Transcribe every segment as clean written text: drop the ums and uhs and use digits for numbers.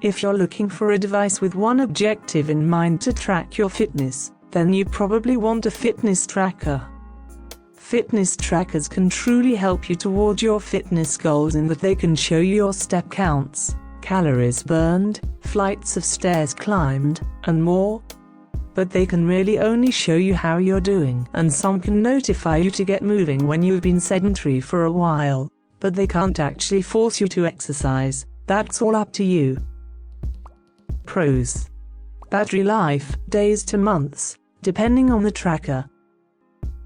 If you're looking for a device with one objective in mind to track your fitness, then you probably want a fitness tracker. Fitness trackers can truly help you toward your fitness goals in that they can show you your step counts, calories burned, flights of stairs climbed, and more. But they can really only show you how you're doing, and some can notify you to get moving when you've been sedentary for a while, but they can't actually force you to exercise. That's all up to you. Pros: battery life, days to months, depending on the tracker.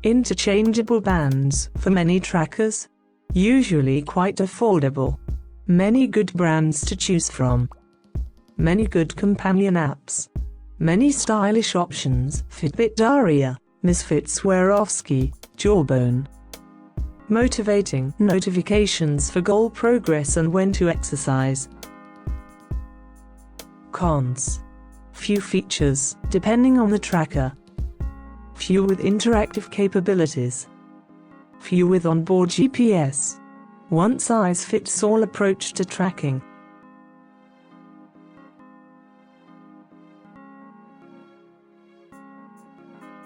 Interchangeable bands for many trackers, usually quite affordable. Many good brands to choose from. Many good companion apps. Many stylish options: Fitbit Daria, Misfit Swarovski, Jawbone. Motivating notifications for goal progress and when to exercise. Cons: few features, depending on the tracker. Few with interactive capabilities. Few with onboard GPS. One-size-fits-all approach to tracking.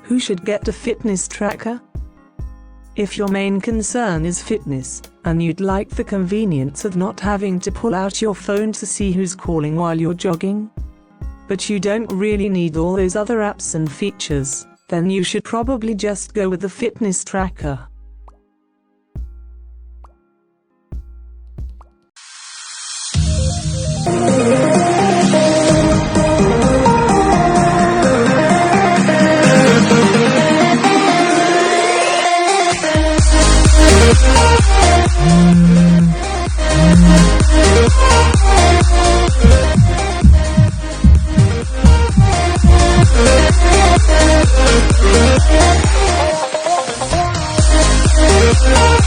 Who should get a fitness tracker? If your main concern is fitness, and you'd like the convenience of not having to pull out your phone to see who's calling while you're jogging, but you don't really need all those other apps and features, then you should probably just go with the fitness tracker. We'll be right back.